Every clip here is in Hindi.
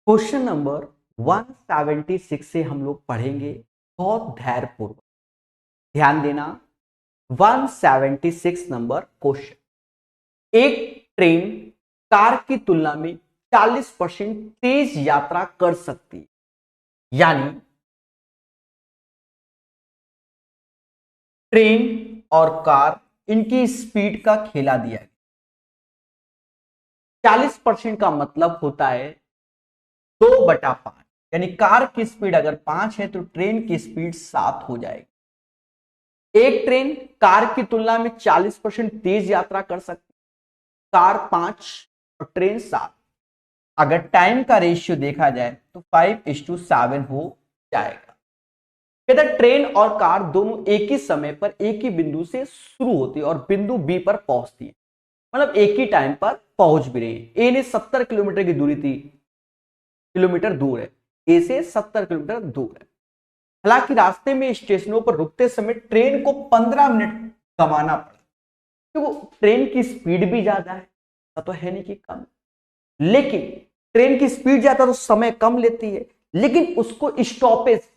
क्वेश्चन नंबर 176 से हम लोग पढ़ेंगे बहुत धैर्यपूर्वक। ध्यान देना। 176 नंबर क्वेश्चन। एक ट्रेन कार की तुलना में 40% तेज यात्रा कर सकती है, यानी ट्रेन और कार इनकी स्पीड का खेला दिया गया। 40% का मतलब होता है 2/5, यानी कार की स्पीड अगर 5 है तो ट्रेन की स्पीड 7 हो जाएगी। एक ट्रेन कार की तुलना में 40% तेज यात्रा कर सकती है, कार 5 और ट्रेन 7। अगर टाइम का रेशियो देखा जाए तो 5:7 हो जाएगा। कहता ट्रेन और कार दोनों एक ही समय पर एक ही बिंदु से शुरू होती है और बिंदु बी पर पहुंचती है, मतलब एक ही टाइम पर पहुंच भी रही है। ए ने 70 किलोमीटर की दूरी थी, किलोमीटर दूर है, ए से 70 किलोमीटर दूर है। हालांकि रास्ते में स्टेशनों पर रुकते समय ट्रेन को 15 मिनट गंवाना पड़ा, क्योंकि ट्रेन की स्पीड भी ज्यादा है, तो है नहीं कि कम, लेकिन ट्रेन की स्पीड ज्यादा तो समय कम लेती है, लेकिन उसको स्टॉपेज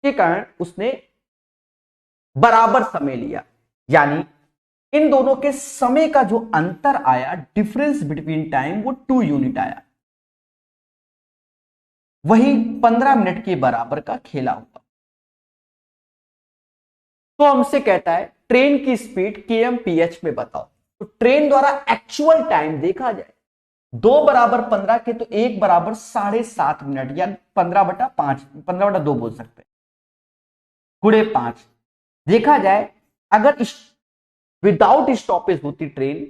के कारण उसने बराबर समय लिया। यानी इन दोनों के समय का जो अंतर आया, डिफरेंस बिटवीन टाइम, वो 2 यूनिट आया। वही 15 मिनट के बराबर का खेला हुआ। तो हमसे कहता है ट्रेन की स्पीड kmph में बताओ। तो ट्रेन द्वारा एक्चुअल टाइम देखा जाए 2 = 15 के, तो 1 = 7.5 मिनट, या 15/5, 15/2 बोल सकते हैं, गुणे 5 देखा जाए। अगर विदाउट स्टॉपेज होती ट्रेन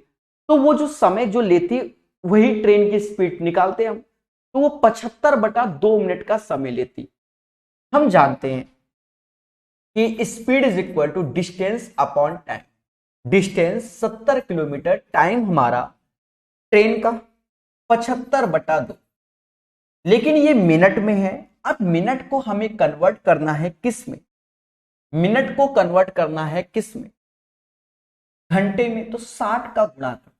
तो वो जो समय जो लेती, वही ट्रेन की स्पीड निकालते हम, तो वो 75/2 मिनट का समय लेती। हम जानते हैं कि speed is equal to distance upon time. Distance 70 kilometre, time हमारा ट्रेन का 75/2, लेकिन ये मिनट में है। अब मिनट को हमें कन्वर्ट करना है किस में? मिनट को कन्वर्ट करना है किस में? घंटे में। तो 60 का गुणा कर,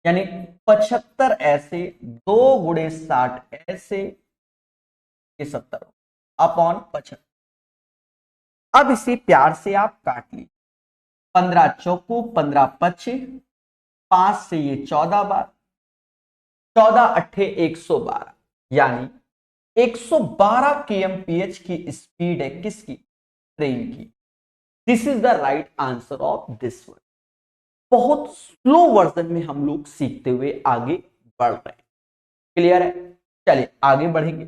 यानी 75 ऐसे, 2 × 60 ऐसे, ये 70 अपॉन 75। अब इसे प्यार से आप काट लीजिए। 15 चौको 15 25, 5 से ये 14 बार, 14 अट्ठे 112, यानी 112 kmph की स्पीड है किसकी? ट्रेन की। This is the right answer of this one. बहुत स्लो वर्जन में हम लोग सीखते हुए आगे बढ़ रहे हैं। क्लियर है? चलिए आगे बढ़ेंगे।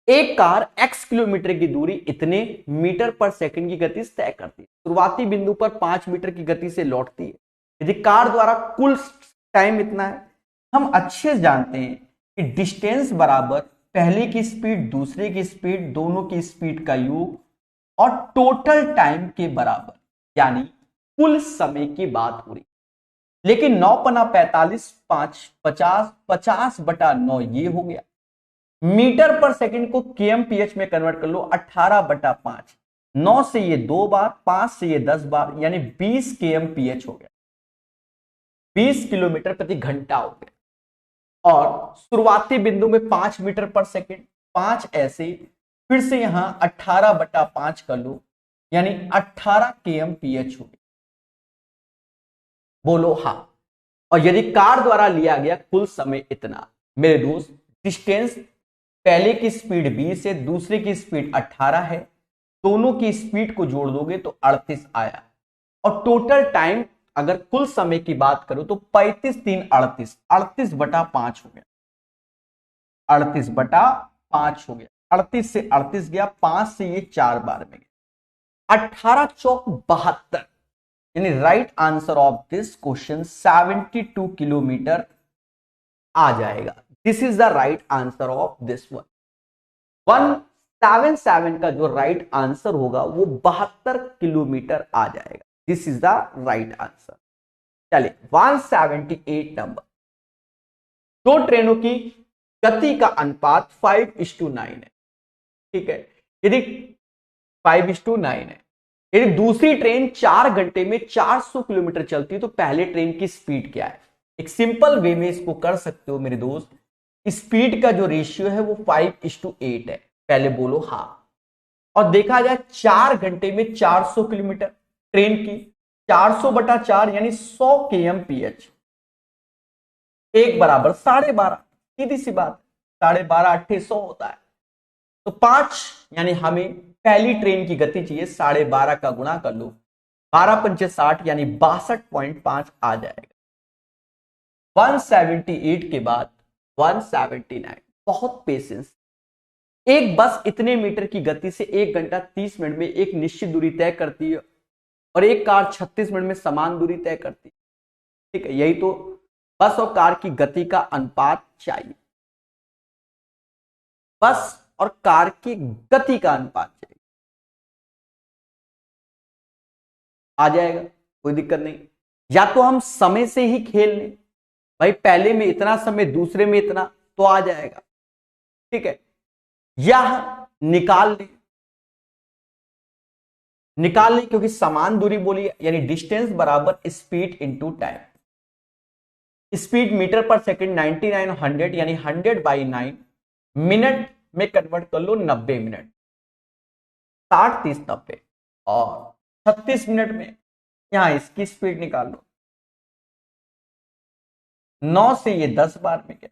एक कार x किलोमीटर की दूरी इतने मीटर पर सेकंड की गति से तय करती है। शुरुआती बिंदु पर 5 मीटर की गति से लौटती है। यदि कार द्वारा कुल टाइम इतना है, हम अच्छे से जानते हैं कि डिस्टेंस बराबर पहले की स्पीड दूसरे की स्पीड, दोनों की स्पीड का योग और टोटल टाइम के बराबर, यानी कुल समय की बात हो रही। लेकिन 9×45 5 50, 50/9 ये हो गया। मीटर पर सेकंड को kmph में कन्वर्ट कर लो, 18/5, 9 से ये 2 बार, 5 से ये 10 बार, यानी 20 kmph हो गया, 20 किलोमीटर प्रति घंटा हो गया। और शुरुआती बिंदु में 5 मीटर पर सेकंड, 5 ऐसे, फिर से यहां 18/5 कर लो, यानी 18 kmph हो गया। बोलो हाँ। और यदि कार द्वारा लिया गया कुल समय इतना, मेरे दोस्त, डिस्टेंस पहले की स्पीड 20 है, दूसरे की स्पीड 18 है, दोनों की स्पीड को जोड़ दोगे तो 38 आया। और टोटल टाइम अगर कुल समय की बात करो तो 35 3 38, 38/5 हो गया, 38/5 हो गया। 38 से 38 गया, 5 से ये 4 बार में गया, 18 चौक 72, यानी right answer of this question 72 kilometre आ जाएगा। This is the right answer of this one. 177 का जो राइट आंसर होगा वो 72 किलोमीटर आ जाएगा। This is the right answer. चलिए 178 नंबर। दो ट्रेनों की गति का अनुपात 5:9 है। ठीक है, यदि 5:9 है, यदि दूसरी ट्रेन 4 घंटे में 400 किलोमीटर चलती है तो पहले ट्रेन की स्पीड क्या है? एक सिंपल वे में इसको कर सकते हो मेरे दोस्त। स्पीड का जो रेशियो है वो 5:8 है। पहले बोलो हाँ। और देखा जाए 4 घंटे में 400 किलोमीटर ट्रेन की, 400/4 यानी 100 kmph, 1 = 12.5, सीधी सी बात, 12.5 8 100 होता है। तो 5 यानी हमें पहली ट्रेन की गति चाहिए, 12.5 का गुणा कर लो, 12×5 = 60 यानी 62.5 आ जाएगा। 178 के बाद 179, बहुत पेशेंस। एक बस इतने मीटर की गति से 1 घंटा 30 मिनट में एक निश्चित दूरी तय करती है और एक कार 36 मिनट में समान दूरी तय करती है। ठीक है, यही तो बस और कार की गति का अनुपात चाहिए। बस और कार की गति का अनुपात चाहिए, आ जाएगा, कोई दिक्कत नहीं। या तो हम समय से ही खेल लें, भाई पहले में इतना समय दूसरे में इतना, तो आ जाएगा। ठीक है, या निकाल लें, क्योंकि समान दूरी बोली यानी डिस्टेंस बराबर speed into time. Speed metre पर सेकंड 99 100 यानी 100/9, मिनट में कन्वर्ट कर लो 90 मिनट, 60 30 90, और 36 मिनट में यहां इसकी स्पीड निकाल लो। 9 से ये 10 बार में गया,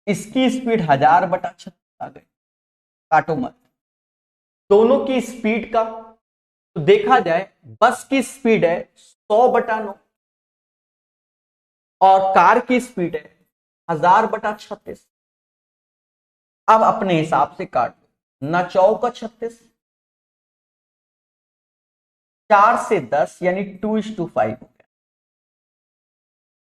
इसकी स्पीड 1000/36 आ गई। काटो मत, दोनों की स्पीड का तो देखा जाए, बस की स्पीड है 100/9 और कार की स्पीड है 1000/36। अब अपने हिसाब से काट लो, 9 का 36, 4 से 10 यानी 2:5 हो गया।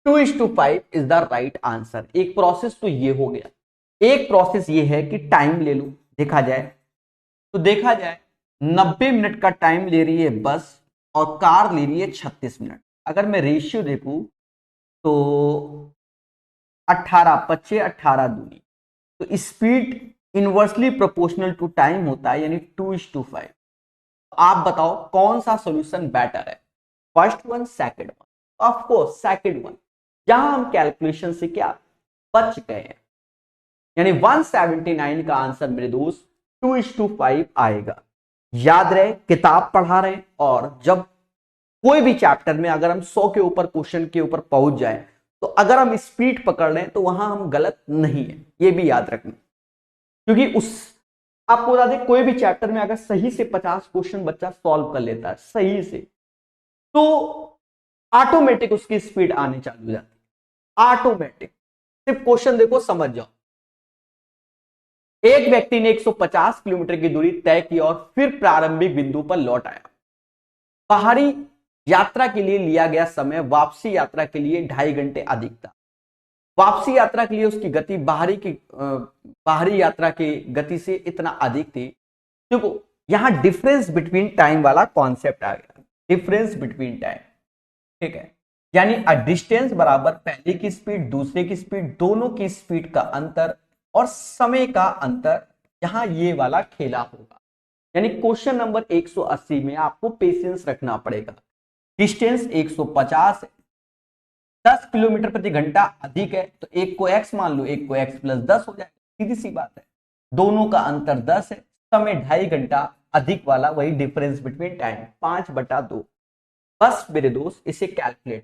2:5 इज द राइट आंसर। एक प्रोसेस तो ये हो गया, एक प्रोसेस ये है कि टाइम ले लो। देखा जाए तो देखा जाए 90 मिनट का टाइम ले रही है बस और कार ले रही है 36 मिनट। अगर मैं रेशियो देखूं तो 18 × 25 18 दूनी, तो speed inversely proportional to time होता है, यानी 2:5। आप बताओ कौन सा सॉल्यूशन बेटर है, first one second one? Of course second one. जहां हम कैलकुलेशन से क्या बच गए हैं, यानी 179 का आंसर मेरे दोस्त 2:5 आएगा। याद रहे, किताब पढ़ा रहे हैं और जब कोई भी चैप्टर में अगर हम 100 के ऊपर क्वेश्चन के ऊपर पहुंच जाए तो अगर हम स्पीड पकड़ लें तो वहां हम गलत नहीं है, ये भी याद रखना। क्योंकि आपको बता दें, कोई भी चैप्टर में अगर सही से 50 क्वेश्चन बच्चा सॉल्व कर लेता है सही से, तो ऑटोमेटिक उसकी स्पीड आने चालू हो जाती है, ऑटोमेटिक। सिर्फ क्वेश्चन देखो, समझ जाओ। एक व्यक्ति ने 150 किलोमीटर की दूरी तय की और फिर प्रारंभिक बिंदु पर लौट आया। बाहरी यात्रा के लिए लिया गया समय वापसी यात्रा के लिए 2.5 घंटे अधिक था। वापसी यात्रा के लिए उसकी गति बाहरी यात्रा की गति से इतना अधिक थी। देखो यहां डिफरेंस बिटवीन टाइम वाला कॉन्सेप्ट आ गया, डिफरेंस बिटवीन टाइम। ठीक है, यानी अ डिस्टेंस बराबर पहले की स्पीड दूसरे की स्पीड, दोनों की स्पीड का अंतर और समय का अंतर, यहां ये वाला खेला होगा। यानी क्वेश्चन नंबर 180 में आपको पेशेंस रखना पड़ेगा। डिस्टेंस 150 है, 10 किलोमीटर प्रति घंटा अधिक है, तो एक को x मान लो, एक को x + 10 हो जाएगा, सीधी सी बात है। दोनों का अंतर 10 है, समय 2.5 घंटा अधिक वाला, वही डिफरेंस बिटवीन टाइम 5/2। बस मेरे दोस्त इसे कैलकुलेट,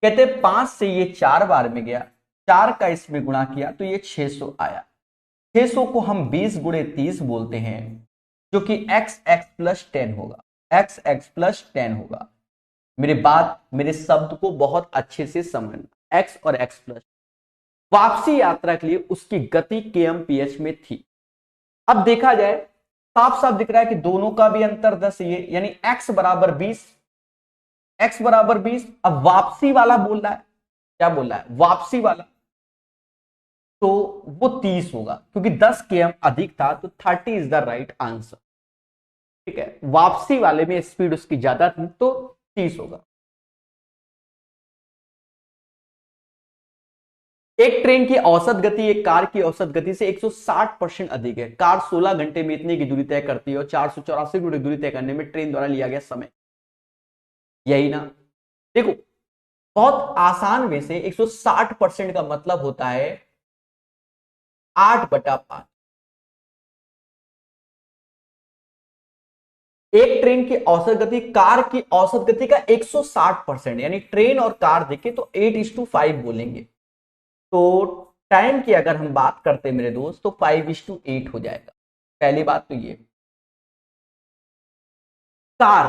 कहते 5 से ये 4 बार में गया, 4 का इसमें गुणा किया तो ये 600 आया। 600 को हम 20 × 30 बोलते हैं, जो कि x + 10 होगा, x + 10 होगा। मेरे शब्द को बहुत अच्छे से समझना, x और x प्लस। वापसी यात्रा के लिए उसकी गति kmph में थी। अब देखा जाए, साफ साफ दिख रहा है कि दोनों का भी अंतर 10 है, यानी x = 20, x = 20। अब वापसी वाला बोल रहा है, क्या बोल रहा है, वापसी वाला, तो वो 30 होगा, क्योंकि 10 km अधिक था, तो 30 इज द राइट आंसर। ठीक है, वापसी वाले में स्पीड उसकी ज्यादा थी तो 30 होगा। एक ट्रेन की औसत गति एक कार की औसत गति से 160% अधिक है। कार 16 घंटे में इतने की दूरी तय करती है और 484 किलोमीटर दूरी तय करने में ट्रेन द्वारा लिया गया समय, यही ना। देखो बहुत आसान वे से 160% का मतलब होता है 8/5। एक ट्रेन की औसत गति कार की औसत गति का 160%, यानी ट्रेन और कार देखे तो 8:5 बोलेंगे। तो टाइम की अगर हम बात करते हैं मेरे दोस्त तो 5:8 हो जाएगा। पहली बात तो ये, कार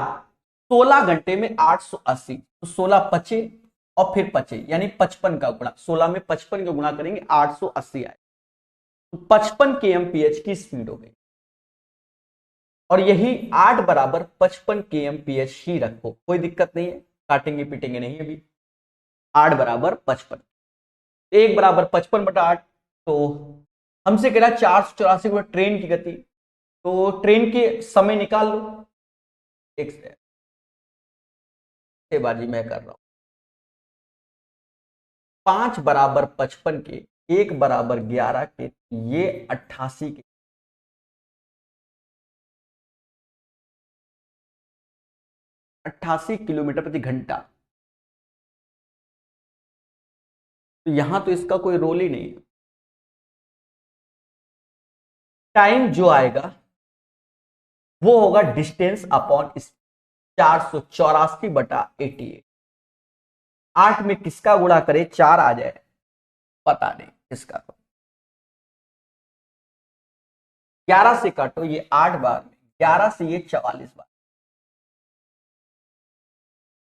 16 घंटे में 880, तो 16 पचे और फिर पचे, यानी 55 का गुणा, 16 में 55 का गुणा करेंगे 880 आए, तो 55 kmph की स्पीड हो गई। और यही 8 = 55 kmph ही रखो, कोई दिक्कत नहीं है, काटेंगे पीटेंगे नहीं अभी। 8 = 55, 1 = 55/8, तो हमसे कह रहा है 484 ट्रेन की गति, तो ट्रेन के समय निकाल लो। एक से बाजी मैं कर रहा हूं, 5 = 55 के, 1 = 11 के, ये 88 के, 88 किलोमीटर प्रति घंटा। तो यहां तो इसका कोई रोल ही नहीं है। टाइम जो आएगा वो होगा डिस्टेंस अपॉन स्पीड, 484/88। 8 में किसका गुणा करे 4 आ जाए, पता नहीं किसका। 11 से काटो, ये 8 बार में, 11 से ये 44 बार,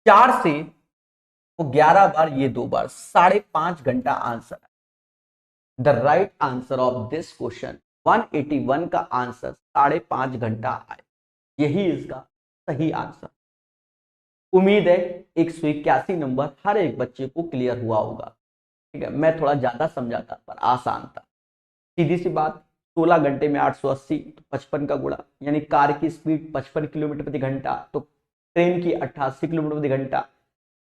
4 से वो 11 बार, ये 2 बार, 5.5 घंटा आंसर है। The right answer of this question 181 का आंसर 5.5 घंटा आए, यही इसका सही आंसर। उम्मीद है 181 नंबर हर एक बच्चे को क्लियर हुआ होगा। ठीक है, मैं थोड़ा ज्यादा समझाता पर आसान था। सीधी सी बात, 16 घंटे में 880, तो 55 का गुणा, यानी कार की स्पीड 55 किलोमीटर प्रति घंटा, तो ट्रेन की 88 किलोमीटर प्रति घंटा।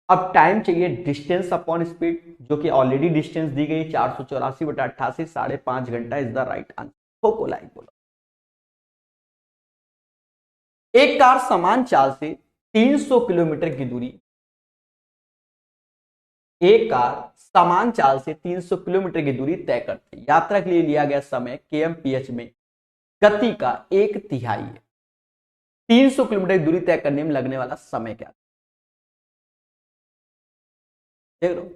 अब टाइम चाहिए डिस्टेंस अपॉन स्पीड, जो कि ऑलरेडी डिस्टेंस दी गई 484/88, 5.5 घंटा इज द राइट आंसर। ठोको लाइक बोलो। एक कार समान चाल से 300 किलोमीटर की दूरी, एक कार समान चाल से 300 किलोमीटर की दूरी तय करती है। यात्रा के लिए लिया गया समय kmph में गति का 1/3 है। 300 किलोमीटर की दूरी तय करने में लगने वाला समय क्या, देख लो।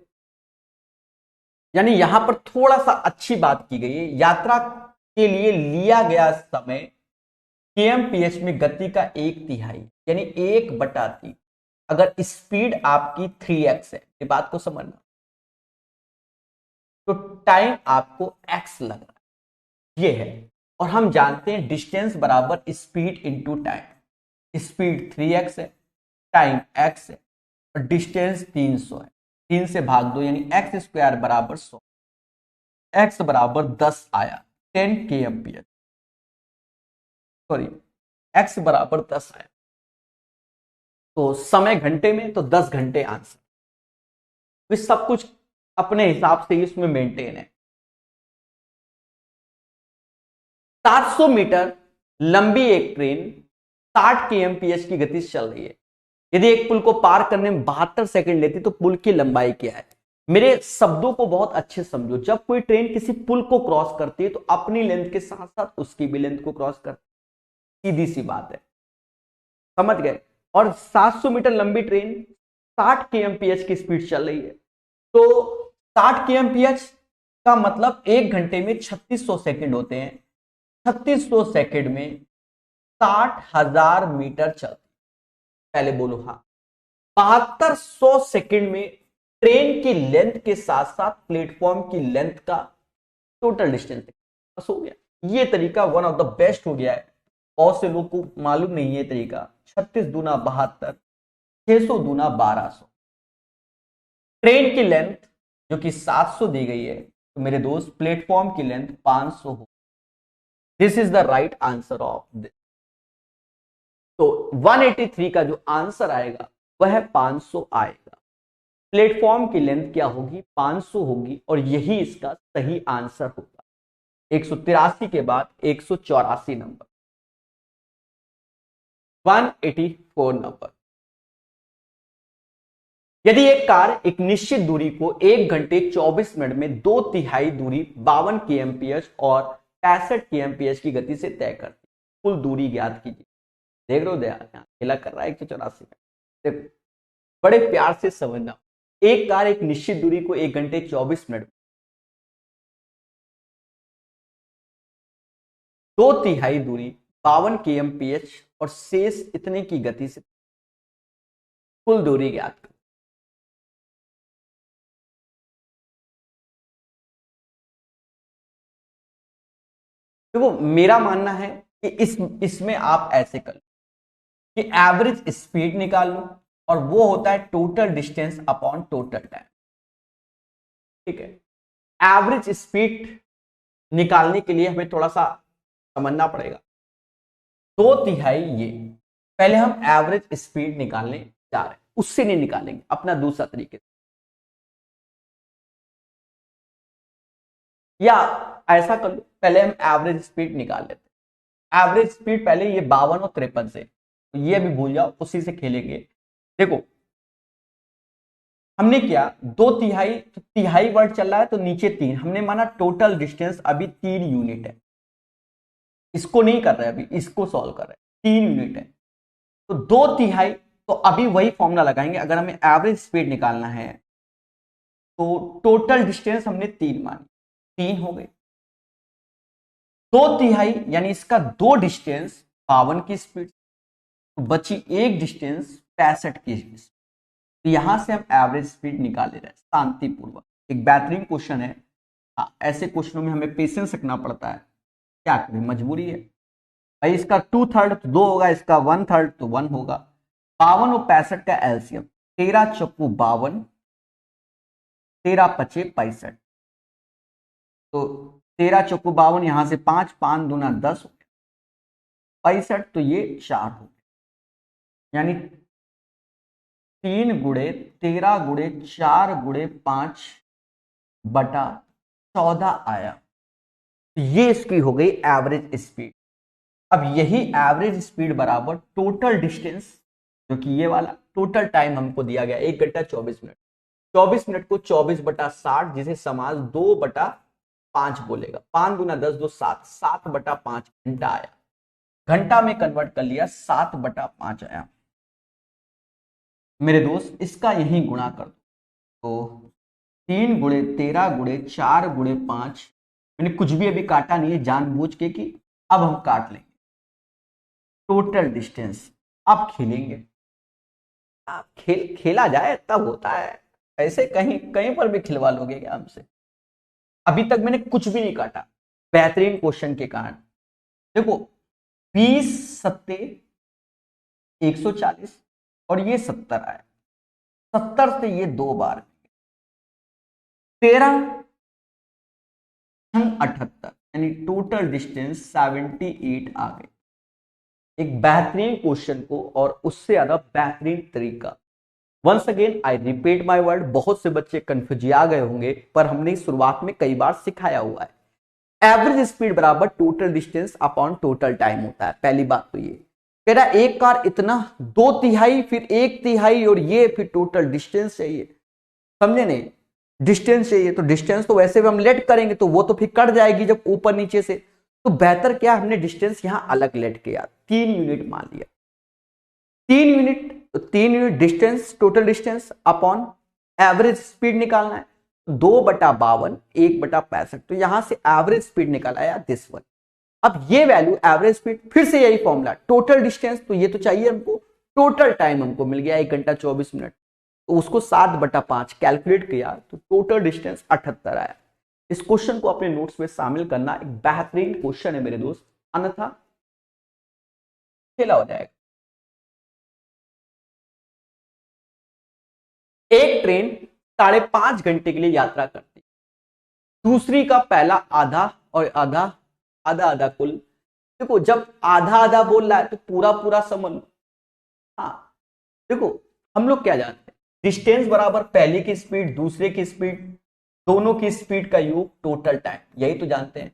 यानी यहां पर थोड़ा सा अच्छी बात की गई है, यात्रा के लिए लिया गया समय kmph में गति का 1/3, यानी 1/3। अगर स्पीड आपकी 3x है, ये बात को समझना, तो टाइम आपको x लग रहा है, ये है। और हम जानते हैं डिस्टेंस बराबर speed into time, speed 3x है, टाइम x है, और डिस्टेंस 300 है, 3 से भाग दो, यानी x² बराबर 100, x बराबर 10 आया, 10 kmph, सॉरी x बराबर 10 आया, तो समय घंटे में, तो 10 घंटे आंसर। सब कुछ अपने हिसाब से इसमें मेंटेन है। 700 मीटर लंबी एक ट्रेन 60 kmph की गति से चल रही है। यदि एक पुल को पार करने में 72 सेकंड लेती तो पुल की लंबाई क्या है। मेरे शब्दों को बहुत अच्छे समझो, जब कोई ट्रेन किसी पुल को क्रॉस करती है तो अपनी लेंथ के साथ साथ उसकी भी लेंथ को क्रॉस करती, सीधी सी बात है, समझ गए। और 700 मीटर लंबी ट्रेन 60 kmph की स्पीड चल रही है, तो 60 kmph का मतलब 1 घंटे में 3600 सेकंड होते हैं। 3600 सेकंड में 60,000 मीटर चलती, पहले बोलो हाँ। 7200 सेकंड में ट्रेन की लेंथ के साथ साथ प्लेटफॉर्म की लेंथ का टोटल डिस्टेंस बस हो गया। ये तरीका वन ऑफ द बेस्ट हो गया है, बहुत से लोग को मालूम नहीं है तरीका। 36 दूना 72, 600 दूना 1200। ट्रेन की लेंथ जो कि 700 दी गई है, तो मेरे दोस्त प्लेटफॉर्म की लेंथ 500 हो। This is the right answer of this. तो 183 का जो आंसर आएगा वह 500 आएगा। प्लेटफॉर्म की लेंथ क्या होगी, 500 होगी, और यही इसका सही आंसर होगा। 183 के बाद 184 नंबर, 184 नंबर। यदि एक कार एक निश्चित दूरी को 1 घंटे 24 मिनट में 2/3 दूरी 52 kmph और 65 kmph की गति से तय करती, कुल दूरी ज्ञात कीजिए। देख रहे हो दया खेला कर रहा है 184 में। देखो बड़े प्यार से समझना, एक कार एक निश्चित दूरी को 1 घंटे 24 मिनट 2/3 दूरी 52 kmph और शेष इतने की गति से कुल दूरी ज्ञात कर। देखो मेरा मानना है कि इसमें आप ऐसे कर लो कि एवरेज स्पीड निकाल लो और वो होता है total distance upon total time. ठीक है, एवरेज स्पीड निकालने के लिए हमें थोड़ा सा समझना पड़ेगा। 2/3 ये पहले हम एवरेज स्पीड निकालने जा रहे हैं, उससे नहीं निकालेंगे, अपना दूसरा तरीके से। या ऐसा कर लो, पहले हम एवरेज स्पीड निकाल लेते हैं। एवरेज स्पीड पहले ये 52 और 53 से, तो ये भी भूल जाओ, उसी से खेलेंगे। देखो हमने क्या 2/3 तो तिहाई वर्ड चल रहा है तो नीचे 3, हमने माना टोटल डिस्टेंस अभी 3 यूनिट है। इसको नहीं कर रहे अभी, इसको सॉल्व कर रहे हैं, 3 यूनिट है तो 2/3। तो अभी वही फॉर्मूला लगाएंगे, अगर हमें एवरेज स्पीड निकालना है तो टोटल डिस्टेंस हमने 3 मानी, 3 हो गए। 2/3 यानी इसका 2 डिस्टेंस 52 की स्पीड, तो बची 1 डिस्टेंस 65 की स्पीड। तो यहां से हम एवरेज स्पीड निकाल ले रहे हैं शांतिपूर्वक। एक बेहतरीन क्वेश्चन है। हाँ, ऐसे क्वेश्चनों में हमें पेशेंस रखना पड़ता है, क्या करें, मजबूरी है भाई। इसका 2/3 तो 2 होगा, इसका 1/3 तो 1 होगा। 52 और 65 का एलसीएम 13 चौको 52, 13 पचे 65, तो 13 चौको 52, यहां से 5, 5 दूना 10, 65 तो ये 4 हो गया, यानी 3 गुणे 13 गुणे 4 गुणे 5 बटा 14 आया। ये इसकी हो गई एवरेज स्पीड। अब यही एवरेज स्पीड बराबर टोटल डिस्टेंस, जो कि ये वाला टोटल टाइम हमको दिया गया 1 घंटा 24 मिनट। 24 मिनट को 24/60 जिसे समाज 2/5 बोलेगा, 5 दूना 10, 2 7, 7/5 घंटा आया। घंटा में कन्वर्ट कर लिया, 7/5 आया। मेरे दोस्त इसका यही गुणा कर दो, तो 3 गुणे 13 गुणे 4 गुणे 5, मैंने कुछ भी अभी काटा नहीं है जानबूझ के, कि अब हम काट लेंगे टोटल डिस्टेंस। अब खेलेंगे, आप खेला जाए तब होता है, ऐसे कहीं कहीं पर भी खिलवा लोगे क्या हमसे। अभी तक मैंने कुछ भी नहीं काटा, बेहतरीन क्वेश्चन के कारण। देखो 20 सत्ते 140 और ये 70 आया, 70 से ये 2 बार, 13 78 यानी टोटल डिस्टेंस 78 आ गई। एक बेहतरीन क्वेश्चन को और उससे ज्यादा बेहतरीन तरीका। Once again I repeat my word, बहुत से बच्चे कंफ्यूज आ गए होंगे, पर हमने शुरुआत में कई बार सिखाया हुआ है। एवरेज स्पीड बराबर total distance upon total time होता है। पहली बात तो ये कह रहा एक कार इतना 2/3 फिर 1/3 और ये फिर टोटल डिस्टेंस चाहिए, समझे नहीं, डिस्टेंस चाहिए। तो डिस्टेंस तो वैसे भी हम लेट करेंगे तो वो तो फिर कट जाएगी जब ऊपर नीचे से, तो बेहतर क्या हमने डिस्टेंस यहां अलग लेट किया, 3 यूनिट मान लिया। 3 unit distance total distance upon average speed निकालना है, 2/52 1/65, तो यहां से एवरेज स्पीड निकाला आया दिस वन। अब ये वैल्यू एवरेज स्पीड, फिर से यही फॉर्मूला, टोटल डिस्टेंस तो ये तो चाहिए हमको, टोटल टाइम हमको मिल गया 1 घंटा 24 मिनट, तो उसको 7/5 कैलकुलेट किया तो टोटल डिस्टेंस 78 आया। इस क्वेश्चन को अपने नोट्स में शामिल करना, एक बेहतरीन क्वेश्चन है मेरे दोस्त, अन्यथा खेला हो जाएगा। एक ट्रेन 5.5 घंटे के लिए यात्रा करती, दूसरी का पहला आधा और आधा आधा आधा कुल। देखो जब आधा आधा बोल रहा है तो पूरा पूरा समझ लो। हाँ देखो हम लोग क्या जानते हैं, डिस्टेंस बराबर पहले की स्पीड दूसरे की स्पीड, दोनों की स्पीड का योग टोटल टाइम, यही तो जानते हैं।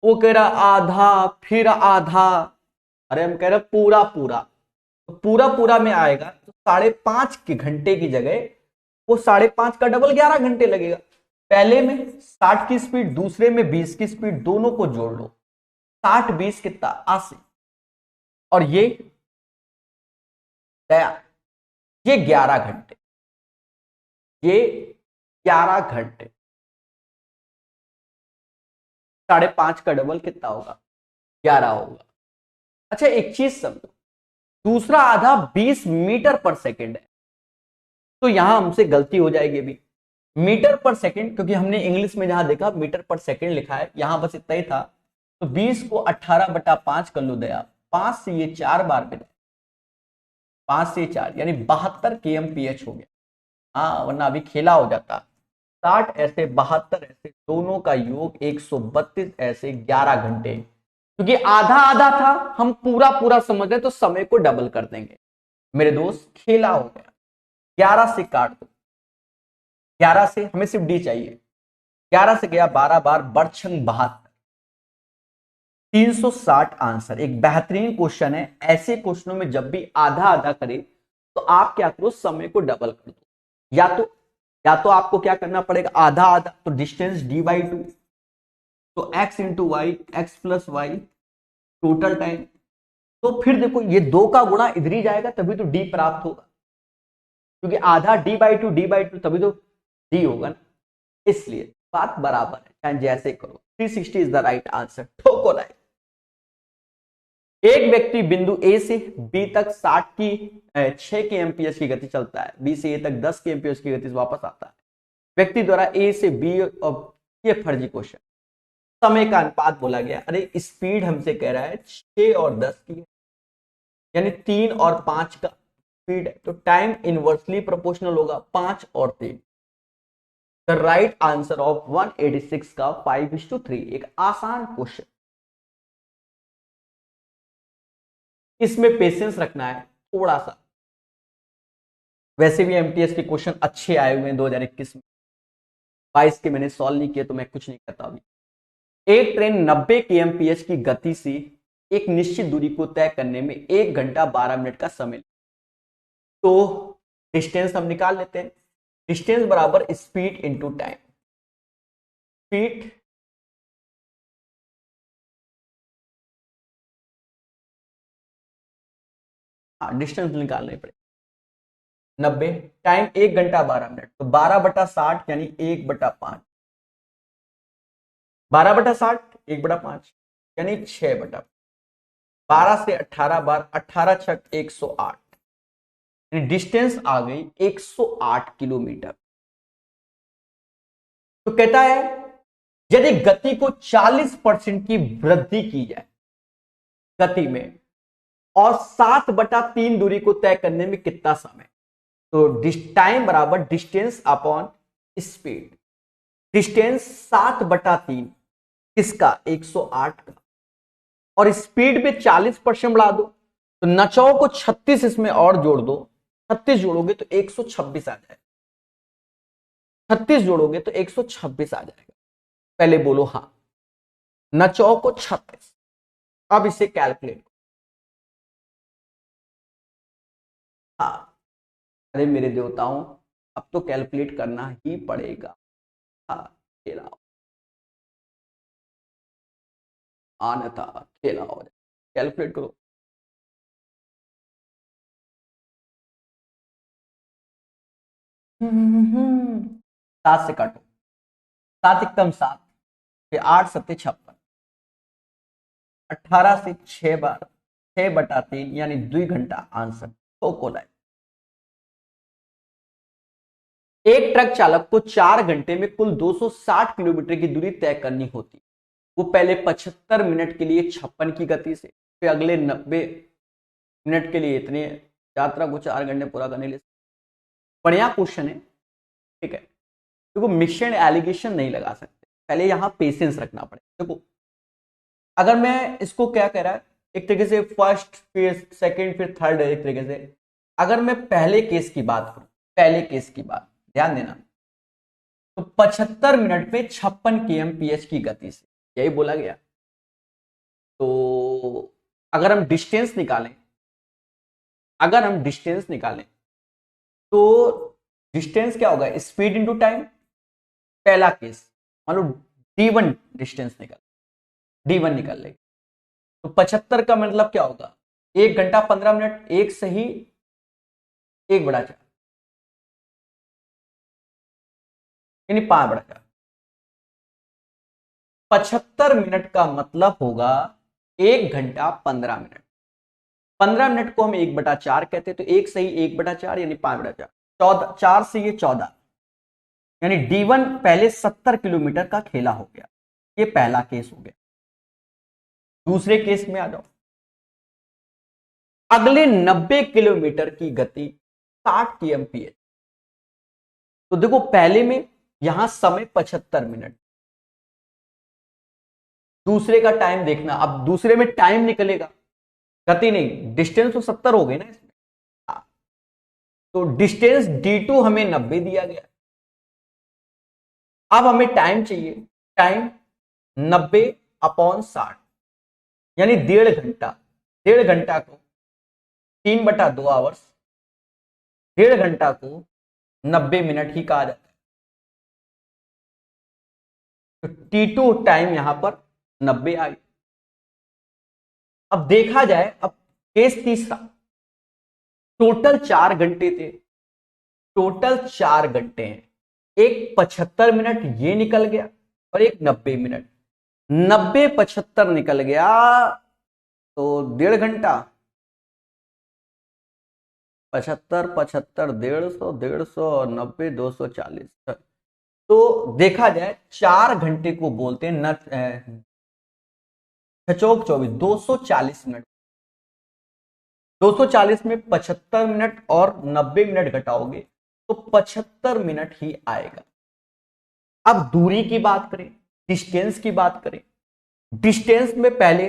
वो कह रहा आधा फिर आधा, अरे हम कह रहे पूरा पूरा, तो पूरा पूरा में आएगा तो 5.5 के घंटे की जगह वो 5.5 का डबल 11 घंटे लगेगा। पहले में 60 की स्पीड, दूसरे में 20 की स्पीड, दोनों को जोड़ लो, 60 20 कितना 80, और ये गया, ये 11 घंटे, ये 11 घंटे। 5.5 का डबल कितना होगा, 11 होगा। अच्छा एक चीज समझो, दूसरा आधा 20 मीटर पर सेकेंड है, तो यहां हमसे गलती हो जाएगी अभी, मीटर पर सेकेंड, क्योंकि हमने इंग्लिश में जहां देखा मीटर पर सेकेंड लिखा है, यहां बस इतना ही था। तो 20 को 18/5 कर लो दया, 5 से ये 4 बार मिला, 5 से 4 यानी 72 kmph हो गया। हाँ वरना अभी खेला हो जाता, 60 ऐसे 72 ऐसे, दोनों का योग 132 ऐसे 11 घंटे। क्योंकि आधा आधा था, हम पूरा पूरा समझ रहे तो समय को डबल कर देंगे। मेरे दोस्त खेला हो गया, 11 से काट दो, 11 से हमें सिर्फ डी चाहिए, 11 से गया 12 बार, बड़छंग 72, 360 आंसर। एक बेहतरीन क्वेश्चन है। ऐसे क्वेश्चनों में जब भी आधा आधा करे तो आप क्या करो, समय को डबल कर दो। या तो आपको क्या करना पड़ेगा, आधा आधा तो डिस्टेंस d/2, तो x into y, x plus y total time. तो फिर देखो ये 2 का गुणा इधर ही जाएगा, तभी तो d प्राप्त होगा, क्योंकि आधा d/2 तभी तो d होगा ना, इसलिए बात बराबर है, चाहे जैसे करो। 360 इज द राइट आंसर, ठोको राइट। एक व्यक्ति बिंदु ए से बी तक 6 के एमपीएस की गति चलता है, बी से ए तक 10 के एमपीएस की गति से वापस आता है। व्यक्ति द्वारा ए से बी, और ये फर्जी क्वेश्चन, समय का अनुपात बोला गया। अरे स्पीड हमसे कह रहा है 6 और 10 की है, यानी 3 और 5 का स्पीड है, तो टाइम इनवर्सली प्रोपोर्शनल होगा 5 और 3। द राइट आंसर ऑफ 186 का 5:3। एक आसान क्वेश्चन, इसमें पेशेंस रखना है थोड़ा सा। वैसे भी एमटीएस के क्वेश्चन अच्छे आए हुए हैं 2021 में, 22 के मैंने सॉल्व नहीं किए तो मैं कुछ नहीं करता अभी। एक ट्रेन 90 kmph की गति से एक निश्चित दूरी को तय करने में 1 घंटा 12 मिनट का समय, तो डिस्टेंस हम निकाल लेते हैं। डिस्टेंस बराबर speed into time, speed distance निकालने पड़े, 90 टाइम 1 घंटा 12 मिनट, तो 12/60 यानी 1/5, 12/60 1/5 यानी 6/5, 12 से 18 बार, 18 छक 108, यानी डिस्टेंस आ गई 108 किलोमीटर। तो कहता है यदि गति को 40% की वृद्धि की जाए गति में, और 7/3 दूरी को तय करने में कितना समय, तो टाइम बराबर डिस्टेंस अपॉन स्पीड। डिस्टेंस 7/3 किसका, 108 का, और स्पीड में 40% बढ़ा दो, तो नचौ को 36 इसमें और जोड़ दो, 36 जोड़ोगे तो 126 आ जाएगा, 36 जोड़ोगे तो 126 आ जाएगा। पहले बोलो हाँ, नचौ को 36। अब इसे कैलकुलेट, हाँ अरे मेरे देवताओं, अब तो कैलकुलेट करना ही पड़ेगा। हाँ खेला आना था, खेला हो जाए, कैलकुलेट करो। सात से काटो, 7 एकम 7, फिर 8 7 56, 18 से 6 बार, 6/3 यानी 2 घंटा आंसर। तो को लाइन, एक ट्रक चालक को 4 घंटे में कुल 260 किलोमीटर की दूरी तय करनी होती। वो पहले 75 मिनट के लिए 56 की गति से, फिर अगले 90 मिनट के लिए इतने, यात्रा को 4 घंटे पूरा करने के लिए। बढ़िया क्वेश्चन है, ठीक है। देखो मिक्सड एलिगेशन नहीं लगा सकते, पहले यहां पेशेंस रखना पड़ेगा। देखो अगर मैं इसको क्या कह रहा है, एक तरीके से फर्स्ट फिर सेकंड फिर थर्ड, एक तरीके से अगर मैं पहले केस की बात करूं, पहले केस की बात ध्यान देना, तो 75 मिनट में 56 kmph की गति से, यही बोला गया। तो अगर हम डिस्टेंस निकालें, अगर हम डिस्टेंस निकालें तो डिस्टेंस क्या होगा, स्पीड इंटू टाइम। पहला केस मान लो D1 डिस्टेंस D1 निकल लेगी, तो 75 का मतलब क्या होगा, 1 घंटा 15 मिनट, एक सही 1/4 यानी 5/4। 75 मिनट का मतलब होगा 1 घंटा 15 मिनट। 15 मिनट को हम 1/4 कहते हैं, तो एक सही 1/4 यानी 5/4। 14, 4 से ये 14, यानी D1 पहले 70 किलोमीटर का खेला हो गया। ये पहला केस हो गया। दूसरे केस में आ जाओ, अगले 90 किलोमीटर की गति 60 kmph। तो देखो पहले में यहां समय 75 मिनट, दूसरे का टाइम देखना। अब दूसरे में टाइम निकलेगा, गति नहीं, डिस्टेंस तो 70 हो गई ना इसमें। तो डिस्टेंस D2 हमें 90 दिया गया, अब हमें टाइम चाहिए। टाइम 90/60 यानी 1.5 घंटा। 1.5 घंटा को 3/2 आवर्स, 1.5 घंटा को 90 मिनट ही कहा जाता है। तो T2 टाइम यहां पर 90 आ गई। अब देखा जाए, अब केस तीसरा, टोटल 4 घंटे थे, टोटल 4 घंटे हैं, एक 75 मिनट ये निकल गया और एक 90 मिनट। 90/75 निकल गया तो 1.5 घंटा, 75 75 150 150 90 240। तो देखा जाए 4 घंटे को बोलते हैं न, 6 चौक 24, 240 मिनट। 240 में 75 मिनट और 90 मिनट घटाओगे तो 75 मिनट ही आएगा। अब दूरी की बात करें, डिस्टेंस की बात करें, डिस्टेंस में पहले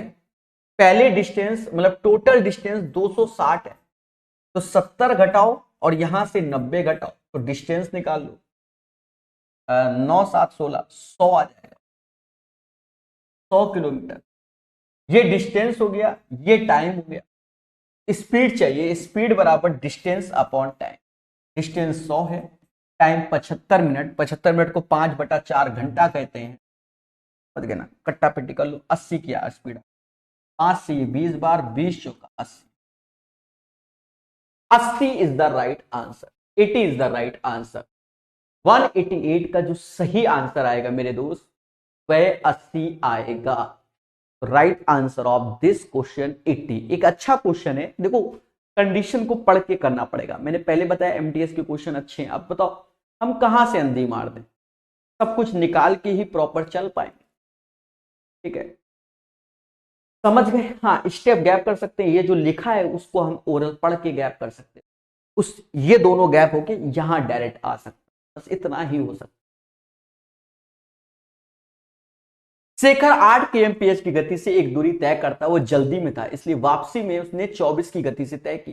पहले डिस्टेंस मतलब टोटल डिस्टेंस 260 है, तो 70 घटाओ और यहां से 90 घटाओ तो डिस्टेंस निकाल लो। 9 7 16 100 आ जाएगा, 100 किलोमीटर। ये डिस्टेंस हो गया, ये टाइम हो गया। स्पीड चाहिए, स्पीड बराबर डिस्टेंस अपॉन टाइम। डिस्टेंस 100 है, टाइम 75 मिनट, 75 मिनट को 5/4 घंटा कहते हैं। समझ गए ना, कट्टा पिट्टी कर लो। 80 की स्पीड, 5 से ये 20 बार, 20 चौका 80। 80 is the right answer, 80 is the right answer. 188 का जो सही आंसर आएगा मेरे दोस्त, वह 80 आएगा। Right answer of this question 80। एक अच्छा क्वेश्चन है, देखो कंडीशन को पढ़ के करना पड़ेगा। मैंने पहले बताया एमटीएस के क्वेश्चन अच्छे हैं, अब बताओ हम कहां से अंधी मार दें, सब कुछ निकाल के ही प्रॉपर चल पाएंगे। ठीक है, समझ गए। हाँ, स्टेप गैप कर सकते हैं, ये जो लिखा है उसको हम ओरल पढ़ के गैप कर सकते हैं, उस ये दोनों गैप होके यहां डायरेक्ट आ सकता है, बस इतना ही हो सकता है। शेखर 8 kmph की गति से एक दूरी तय करता, वो जल्दी में था इसलिए वापसी में उसने 24 की गति से तय की।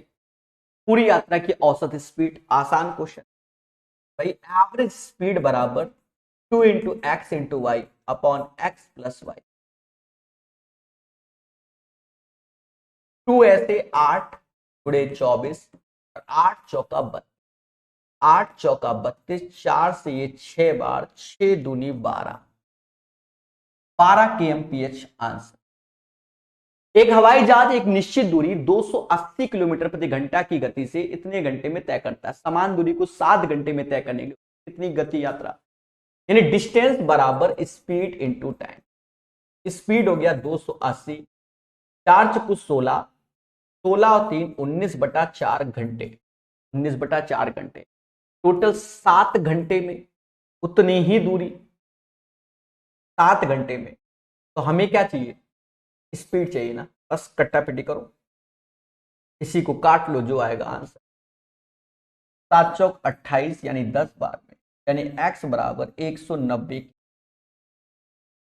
पूरी यात्रा की औसत स्पीड। आसान क्वेश्चन भाई, एवरेज स्पीड बराबर 2 into x into y upon x plus y. 2 ऐसे 8 गुणे 24 और 8 चौका 32, 8 चौका 32, 4 से ये 6 बार, 6 दूनी 12, 12 kmph आंसर। एक हवाई जहाज एक निश्चित दूरी 280 किलोमीटर प्रति घंटा की गति से इतने घंटे में तय करता है। समान दूरी को 7 घंटे में तय करने के लिए कितनी गति यात्रा, यानी डिस्टेंस बराबर स्पीड इंटू टाइम। स्पीड हो गया 280, 4 चुकु 16, 16 और 3 19/4 घंटे, 19/4 घंटे। टोटल 7 घंटे में उतनी ही दूरी, 7 घंटे में। तो हमें क्या चाहिए, स्पीड चाहिए ना, बस कट्टा पिटी करो, इसी को काट लो, जो आएगा आंसर 7 चौक 28 यानी 10 बार में, यानी x बराबर 190।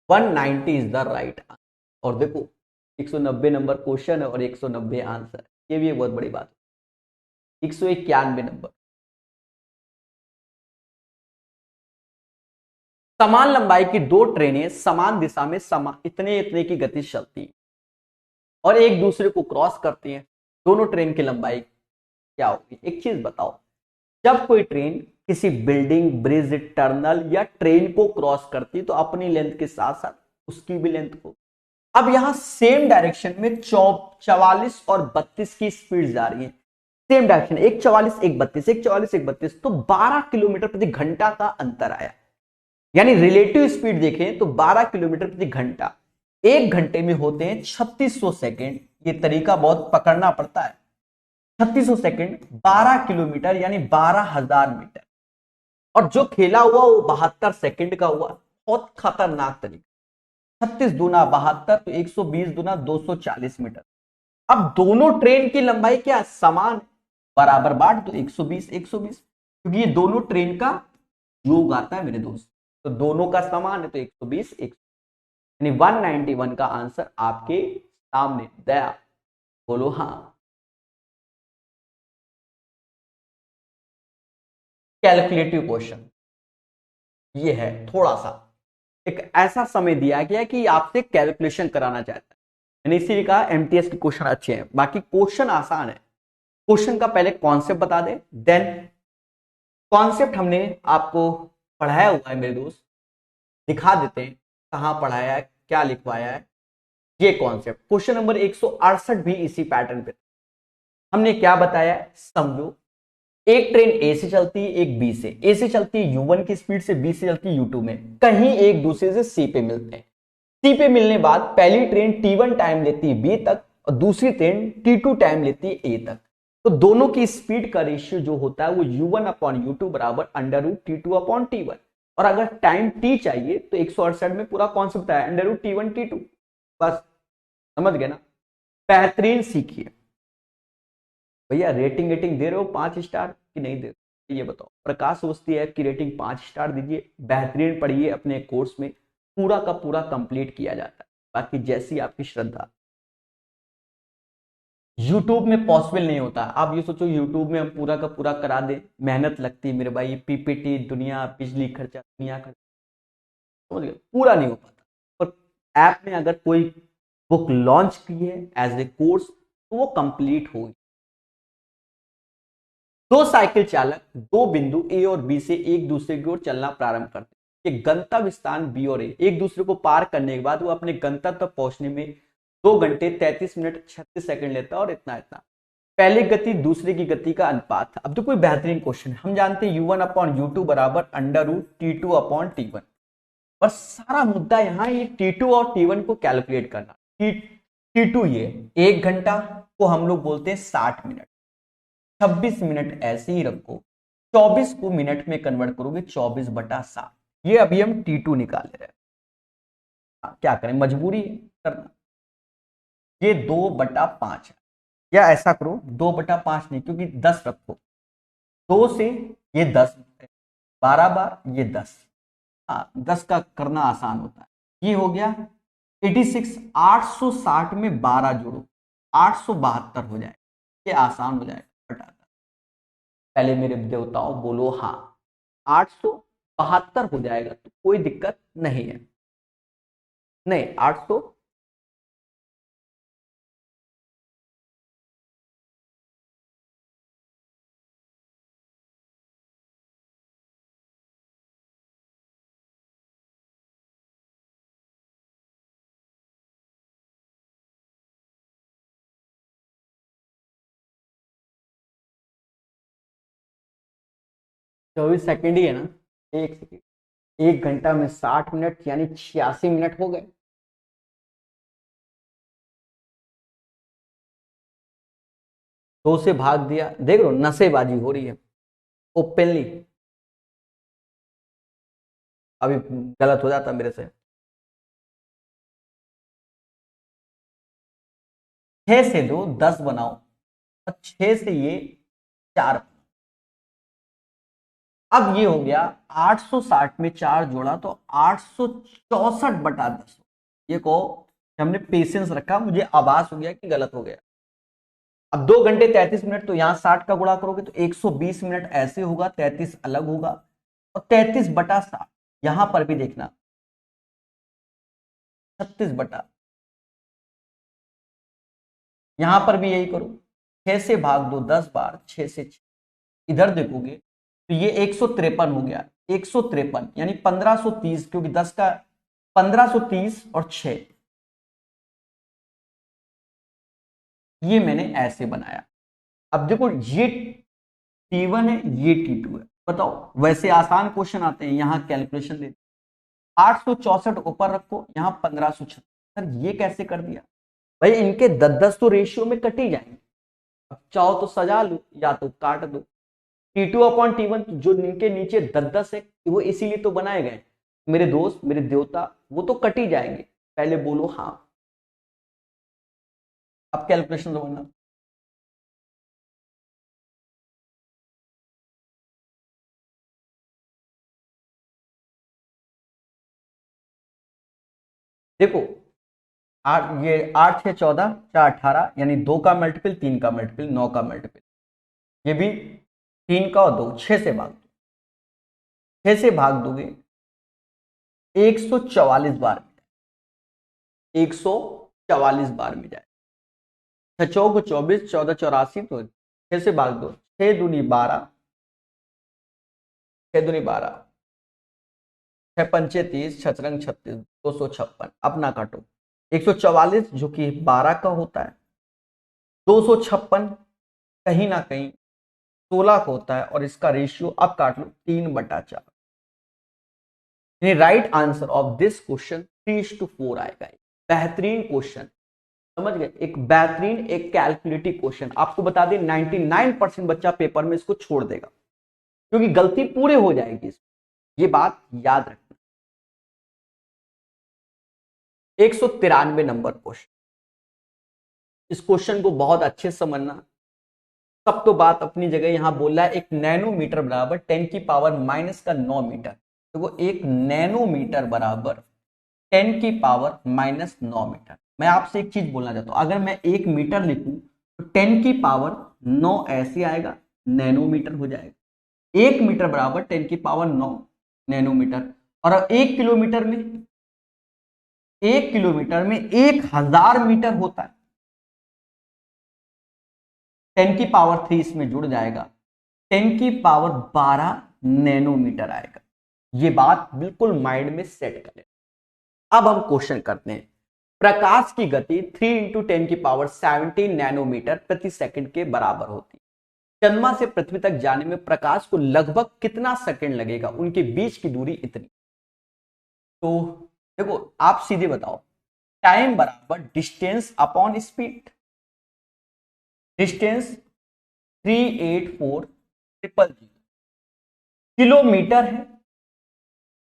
190 इज द राइट आंसर। और देखो 190 नंबर क्वेश्चन है और 190 आंसर, ये भी एक बहुत बड़ी बात है। 191 नंबर। समान लंबाई की दो ट्रेनें समान दिशा में इतने इतने की गति से चलती हैं और एक दूसरे को क्रॉस करती हैं। दोनों ट्रेन की लंबाई क्या होगी। एक चीज बताओ, जब कोई ट्रेन किसी बिल्डिंग, ब्रिज, टनल या ट्रेन को क्रॉस करती है तो अपनी लेंथ के साथ साथ उसकी भी लेंथ को। अब यहां सेम डायरेक्शन में 44 और 32 की स्पीड जा रही है, सेम डायरेक्शन, एक 44 एक 32, एक 44 एक 32, तो 12 किलोमीटर प्रति घंटा का अंतर आया। यानी रिलेटिव स्पीड देखें तो 12 किलोमीटर प्रति घंटा, एक घंटे में होते हैं 3600 सेकेंड। ये तरीका बहुत पकड़ना पड़ता है। 3600 सेकेंड 12 किलोमीटर यानी 12,000 मीटर, और जो खेला हुआ वो 72 सेकेंड का हुआ। बहुत खतरनाक तरीका। 36 दूना 72 तो 120 दूना 240 मीटर। अब दोनों ट्रेन की लंबाई क्या समान है, बराबर बांट दो, 120 120, क्योंकि ये दोनों ट्रेन का योग आता है मेरे दोस्त, तो दोनों का समान है तो 120 यानी 191 का आंसर आपके सामने दया। बोलो हाँ। कैलकुलेटिव क्वेश्चन ये है, थोड़ा सा एक ऐसा समय दिया गया कि आपसे कैलकुलेशन कराना चाहता है, यानी इसीलिए कहा एमटीएस के क्वेश्चन अच्छे हैं। बाकी क्वेश्चन आसान है। क्वेश्चन का पहले कॉन्सेप्ट बता दे, देन कॉन्सेप्ट हमने आपको पढ़ाया हुआ है मेरे दोस्त, दिखा देते हैं कहां पढ़ाया है, क्या लिखवाया है। ये कॉन्सेप्ट क्वेश्चन नंबर 168 भी इसी पैटर्न पे। हमने क्या बताया, समझो एक ट्रेन ए से चलती है, एक बी से। ए से चलती है U1 की स्पीड से, बी से चलती है U2 में, कहीं एक दूसरे से सी पे मिलते हैं। सी पे मिलने बाद पहली ट्रेन T1 टाइम लेती है बी तक और दूसरी ट्रेन T2 टाइम लेती है ए तक। तो दोनों की स्पीड का रेशियो जो होता है वो U1/U2 बराबर √T2/T1। और अगर टाइम T चाहिए तो 168 में पूरा कॉन्सेप्ट है √T1 T2। बस समझ गए ना, बेहतरीन सीखिए। भैया रेटिंग रेटिंग दे रहे हो 5 स्टार कि नहीं दे रहे हो, ये बताओ। प्रकाश सोचती है कि रेटिंग 5 स्टार दीजिए, बेहतरीन पढ़िए, अपने कोर्स में पूरा का पूरा कंप्लीट किया जाता है, बाकी जैसी आपकी श्रद्धा। यूट्यूब में पॉसिबल नहीं होता। आप ये सोचो यूट्यूब में हम पूरा का पूरा करा दे, मेहनत लगती है मेरे भाई, पीपीटी दुनिया, बिजली खर्चा दुनिया खर्चा, समझ गए, पूरा नहीं हो पाता। पर ऐप में अगर कोई बुक लॉन्च की है एज ए कोर्स तो वो कंप्लीट होगी। दो साइकिल चालक दो बिंदु ए और बी से एक दूसरे की ओर चलना प्रारंभ करते हैं। गंतव्य स्थान बी और ए एक दूसरे को पार करने के बाद वो अपने गंतव्य तक पहुंचने में 2 घंटे 33 मिनट 36 सेकंड लेता है और इतना इतना। पहली गति दूसरे की गति का अनुपात। अब तो कोई बेहतरीन क्वेश्चन है। हम जानते हैं U1/U2 बराबर √T2/T1, और सारा मुद्दा यहाँ ये T2 और T1 को कैलकुलेट करना। T2 ये 1 घंटा को हम लोग बोलते हैं 60 मिनट, 26 मिनट ऐसे ही रखो, 24 को मिनट में कन्वर्ट करोगे 24/60। ये अभी हम T2 निकाल रहे हैं, क्या करें, मजबूरी है करना। ये 2/5 है, या ऐसा करो 2/5 नहीं, क्योंकि 10 रखो, 2 से ये 10, 12 बार ये 10, 10 का करना आसान होता है। ये हो गया 86। 860 में 12 जोड़ो 872 हो जाए, ये आसान हो जाएगा। पहले मेरे देवताओं बोलो हाँ, 872 हो जाएगा तो कोई दिक्कत नहीं है। नहीं 800, 24 सेकेंड ही है ना, 1 सेकेंड, 1 घंटा में 60 मिनट यानी 86 मिनट हो गए। दो से भाग दिया, देख लो नशेबाजी हो रही है ओपनली। अभी गलत हो जाता मेरे से। 6 से दो 10 बनाओ और 6 से ये 4। अब ये हो गया 860 में 4 जोड़ा तो 864/10। ये को हमने पेशेंस रखा, मुझे आभास हो गया कि गलत हो गया। अब 2 घंटे 33 मिनट तो यहां 60 का गुणा करोगे तो 120 मिनट ऐसे होगा, 33 अलग होगा, और 33/60 यहां पर भी देखना 36 यहां पर भी यही करो। 6 से भाग दो 10 बार, 6 से 6 इधर देखोगे तो ये 153 हो गया, 153 यानी 1530, क्योंकि 10 का 1530 और 6, ये मैंने ऐसे बनाया। अब देखो ये T1 है, ये T2 है, बताओ। वैसे आसान क्वेश्चन आते हैं, यहां कैलकुलेशन दे 864 ऊपर रखो, यहां 1576, सर ये कैसे कर दिया भाई? इनके 10-10 तो रेशियो में कट ही जाएंगे। अब चाहो तो सजा लो या तो काट दो। T2/T1 जो इनके नीचे 10-10 है, वो इसीलिए तो बनाए गए मेरे दोस्त, मेरे देवता, वो तो कट ही जाएंगे। पहले बोलो हाँ। अब कैलकुलेशन दो ना। देखो ये 8 6 14 4 18, यानी 2 का मल्टीपल, 3 का मल्टीपल, 9 का मल्टीपल, ये भी 3 का और 2, 6 से भाग दो, 6 से भाग दोगे 144 बार में जाए, 144 बार में जाए। 6 चौक 24, 14 84, तो 6 से भाग दो, 6 दूनी 12, 6 दूनी 12, 6 पंचे 30, 6 रंग 36, 256। अपना काटो, 144 जो कि 12 का होता है, 256 कहीं ना कहीं 16 का होता है, और इसका रेशियो अब काट लो 3/4। Right answer of this question 3:4 आएगा। बेहतरीन क्वेश्चन, समझ गए? एक बेहतरीन, एक कैलकुलेटिव क्वेश्चन। आपको बता दें 99% बच्चा पेपर में इसको छोड़ देगा, क्योंकि गलती पूरे हो जाएगी इसमें, ये बात याद रखना। 193 नंबर क्वेश्चन, इस क्वेश्चन को बहुत अच्छे से समझना। सब तो बात अपनी जगह, यहां बोल रहा है एक नैनोमीटर बराबर 10⁻⁻⁹ तो वो एक नैनोमीटर बराबर 10⁻⁹ मैं आपसे एक चीज बोलना चाहता हूं, अगर मैं 1 मीटर लिखूं तो 10⁹ ऐसे आएगा, नैनोमीटर हो जाएगा। 1 मीटर बराबर 10⁻⁹ नैनोमीटर। और 1 किलोमीटर में, 1 किलोमीटर में 1000 मीटर होता है, 10⁻³ इसमें जुड़ जाएगा, 10⁻12 नैनोमीटर आएगा। ये बात बिल्कुल माइंड में सेट कर लेना। अब हम क्वेश्चन करते हैं। प्रकाश की गति 3 × 10⁻17 नैनोमीटर प्रति सेकंड के बराबर होती है। चंद्रमा से पृथ्वी तक जाने में प्रकाश को लगभग कितना सेकंड लगेगा? उनके बीच की दूरी इतनी। तो देखो आप सीधे बताओ, टाइम बराबर distance upon speed. Distance 384,000 kilometre है,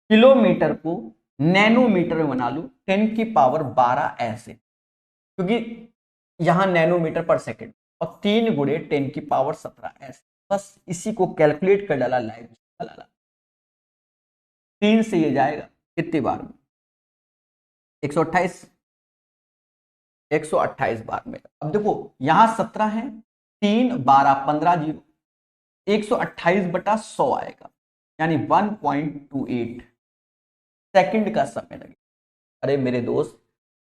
किलोमीटर को नैनोमीटर में बना लो 10⁻12 ऐसे, क्योंकि यहां नैनोमीटर पर सेकंड, और 3 × 10⁻17 ऐसे। बस इसी को कैलकुलेट कर डाला, लाइव डाला, 3 से ये जाएगा कितनी बार में? 128, 128 बार में। अब देखो यहां 17 है, 3 12 15 0, 128/100 आएगा, यानी 1.28 सेकंड का समय लगेगा। अरे मेरे दोस्त,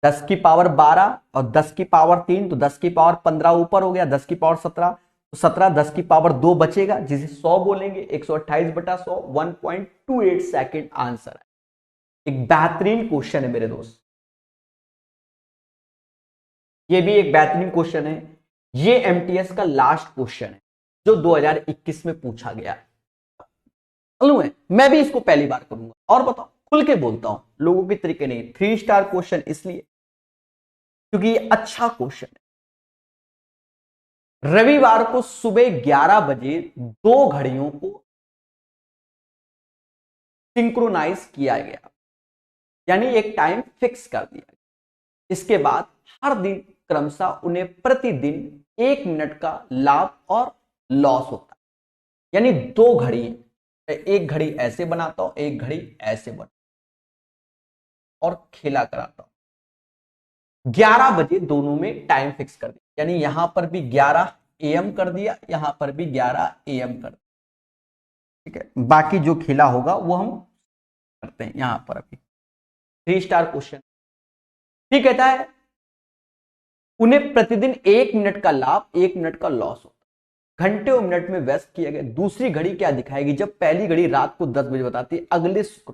10⁻12 और 10⁻3, तो 10⁻15 ऊपर हो गया, 10⁻17, तो 17, 10⁻2 बचेगा, जिसे 100 बोलेंगे। 128/100, 1.28 सेकंड आंसर है। एक बेहतरीन क्वेश्चन है मेरे दोस्त, ये भी एक बेहतरीन क्वेश्चन है। ये एमटीएस का लास्ट क्वेश्चन है जो 2021 में पूछा गया। मालूम है, मैं भी इसको पहली बार करूंगा, और बताओ खुल के बोलता हूं, लोगों के तरीके नहीं। 3 स्टार क्वेश्चन इसलिए क्योंकि ये अच्छा क्वेश्चन है। रविवार को सुबह 11 बजे 2 घड़ियों को सिंक्रोनाइज किया गया, यानी एक टाइम फिक्स कर दिया गया। इसके बाद हर दिन क्रमशः उन्हें प्रतिदिन 1 मिनट का लाभ और लॉस होता है, यानी 2 घड़ी, एक घड़ी ऐसे बनाता हूं, एक घड़ी ऐसे बनाता और खेला कराता हूं। 11 बजे दोनों में टाइम फिक्स कर दिया, यानी यहां पर भी 11 AM कर दिया, यहां पर भी 11 AM कर दिया। ठीक है, बाकी जो खेला होगा वो हम करते हैं यहां पर अभी। 3 स्टार क्वेश्चन ठीक कहता है उन्हें प्रतिदिन 1 मिनट का लाभ, 1 मिनट का लॉस होता है। घंटे और मिनट में व्यस्त किया गया। दूसरी घड़ी क्या दिखाएगी? जब पहली घड़ी रात को 10 बजे बताती है अगले शुक्र,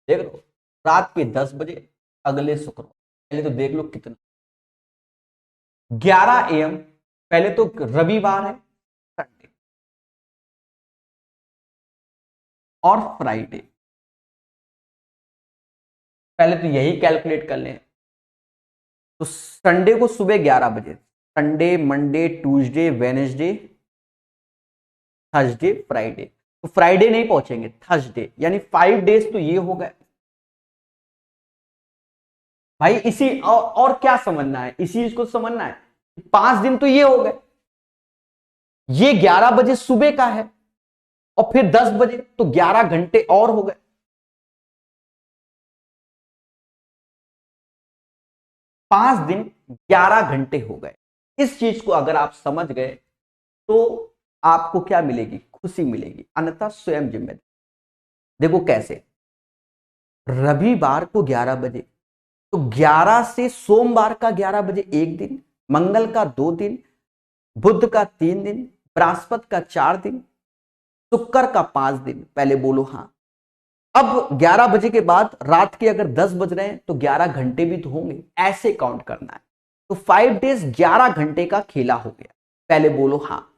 देख लो रात के 10 बजे अगले शुक्र। पहले तो देख लो कितना, 11 AM। पहले तो रविवार है, संडे और फ्राइडे। पहले तो यही कैलकुलेट कर लें। तो संडे को सुबह 11 बजे, Sunday, Monday, Tuesday, Wednesday, Thursday, Friday. तो फ्राइडे नहीं पहुंचेंगे, थर्सडे, यानी 5 डेज तो ये हो गए भाई। इसी और क्या समझना है? इसी चीज को समझना है। 5 दिन तो ये हो गए, ये 11 बजे सुबह का है और फिर 10 बजे, तो 11 घंटे और हो गए। 5 दिन 11 घंटे हो गए। इस चीज को अगर आप समझ गए तो आपको क्या मिलेगी? खुशी मिलेगी, अन्यथा स्वयं जिम्मेदार। देखो कैसे, रविवार को 11 बजे, तो 11 से सोमवार का 11 बजे एक दिन, मंगल का 2 दिन, बुध का 3 दिन, बृहस्पति का 4 दिन, शुक्र का 5 दिन। पहले बोलो हाँ। अब 11 बजे के बाद रात के अगर 10 बज रहे हैं तो 11 घंटे भी तो होंगे, ऐसे काउंट करना है। तो 5 डेज 11 घंटे का खेला हो गया। पहले बोलो हाँ।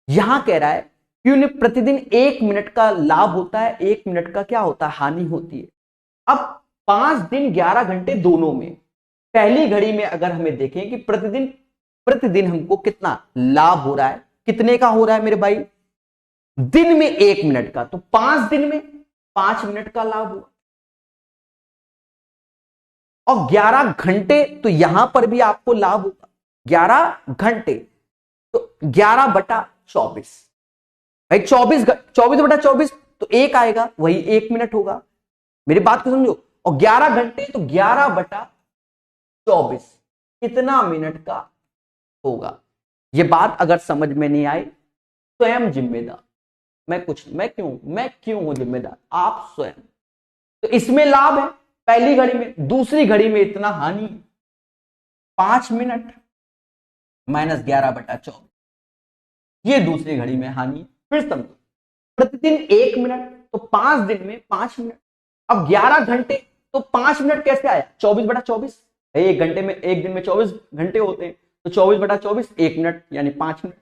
यहां कह रहा है क्यों प्रतिदिन 1 मिनट का लाभ होता है, 1 मिनट का क्या होता है? हानि होती है। अब 5 दिन 11 घंटे दोनों में, पहली घड़ी में अगर हमें देखें कि प्रतिदिन प्रतिदिन हमको कितना लाभ हो रहा है, कितने का हो रहा है मेरे भाई? दिन में 1 मिनट का, तो 5 दिन में 5 मिनट का लाभ हुआ। और 11 घंटे, तो यहां पर भी आपको लाभ होगा 11 घंटे, तो 11/24 भाई। 24/24 तो 1 आएगा, वही 1 मिनट होगा। मेरी बात को समझो। और 11 घंटे तो 11/24 कितना मिनट का होगा? ये बात अगर समझ में नहीं आई, स्वयं जिम्मेदार। मैं क्यों हूं जिम्मेदार? आप स्वयं। तो इसमें लाभ है पहली घड़ी में, दूसरी घड़ी में इतना हानि। 5 मिनट माइनस 11/24, ये दूसरी घड़ी में हानि। फिर समझो, प्रतिदिन 1 मिनट, तो 5 दिन में 5 मिनट। अब 11 घंटे, तो 5 मिनट कैसे आया? 24/24। एक घंटे में, एक दिन में 24 घंटे होते हैं, तो 24/24 1 मिनट यानी 5 मिनट।